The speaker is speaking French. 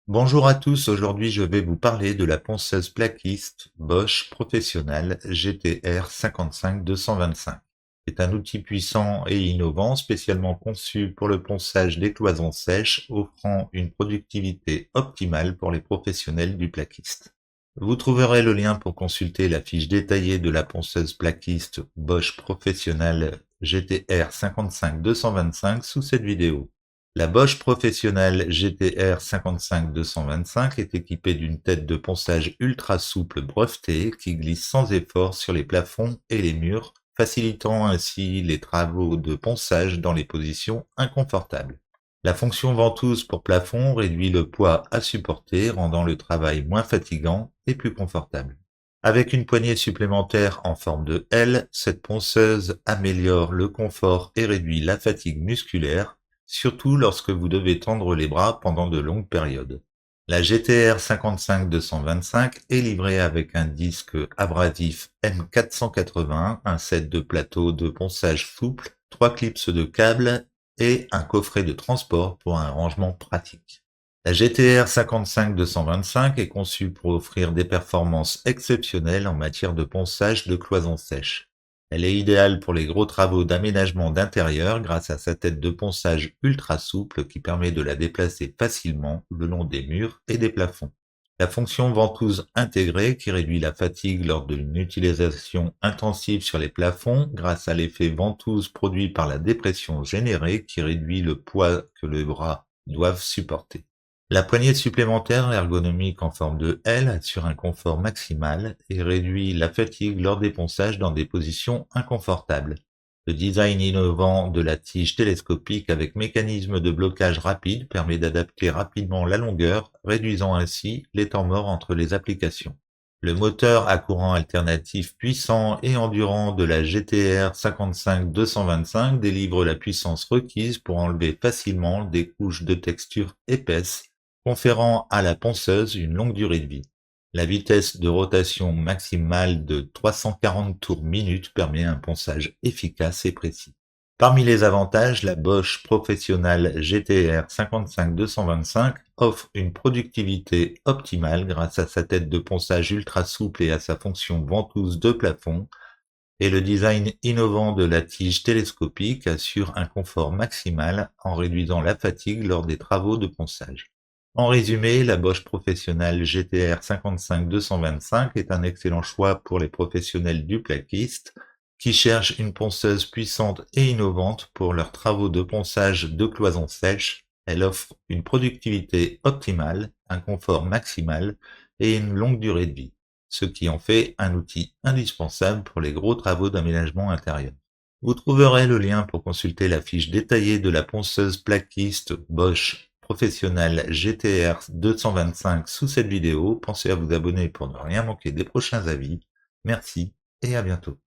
Bonjour à tous, aujourd'hui je vais vous parler de la ponceuse plaquiste Bosch Professional GTR 55225. C'est un outil puissant et innovant spécialement conçu pour le ponçage des cloisons sèches, offrant une productivité optimale pour les professionnels du plaquiste. Vous trouverez le lien pour consulter la fiche détaillée de la ponceuse plaquiste Bosch Professional GTR 55225 sous cette vidéo. La Bosch Professional GTR 55225 est équipée d'une tête de ponçage ultra souple brevetée qui glisse sans effort sur les plafonds et les murs, facilitant ainsi les travaux de ponçage dans les positions inconfortables. La fonction ventouse pour plafond réduit le poids à supporter, rendant le travail moins fatigant et plus confortable. Avec une poignée supplémentaire en forme de L, cette ponceuse améliore le confort et réduit la fatigue musculaire, surtout lorsque vous devez tendre les bras pendant de longues périodes. La GTR 55225 est livrée avec un disque abrasif M480, un set de plateaux de ponçage souple, 3 clips de câbles et un coffret de transport pour un rangement pratique. La GTR 55225 est conçue pour offrir des performances exceptionnelles en matière de ponçage de cloisons sèches. Elle est idéale pour les gros travaux d'aménagement d'intérieur grâce à sa tête de ponçage ultra souple qui permet de la déplacer facilement le long des murs et des plafonds. La fonction ventouse intégrée qui réduit la fatigue lors d'une utilisation intensive sur les plafonds grâce à l'effet ventouse produit par la dépression générée qui réduit le poids que les bras doivent supporter. La poignée supplémentaire ergonomique en forme de L assure un confort maximal et réduit la fatigue lors des ponçages dans des positions inconfortables. Le design innovant de la tige télescopique avec mécanisme de blocage rapide permet d'adapter rapidement la longueur, réduisant ainsi les temps morts entre les applications. Le moteur à courant alternatif puissant et endurant de la GTR 55-225 délivre la puissance requise pour enlever facilement des couches de texture épaisse, conférant à la ponceuse une longue durée de vie. La vitesse de rotation maximale de 340 tours minute permet un ponçage efficace et précis. Parmi les avantages, la Bosch Professional GTR 55225 offre une productivité optimale grâce à sa tête de ponçage ultra souple et à sa fonction ventouse de plafond, et le design innovant de la tige télescopique assure un confort maximal en réduisant la fatigue lors des travaux de ponçage. En résumé, la Bosch Professional GTR 55225 est un excellent choix pour les professionnels du plaquiste qui cherchent une ponceuse puissante et innovante pour leurs travaux de ponçage de cloisons sèches. Elle offre une productivité optimale, un confort maximal et une longue durée de vie, ce qui en fait un outil indispensable pour les gros travaux d'aménagement intérieur. Vous trouverez le lien pour consulter la fiche détaillée de la ponceuse plaquiste Bosch Professional GTR 225 sous cette vidéo. Pensez à vous abonner pour ne rien manquer des prochains avis. Merci et à bientôt.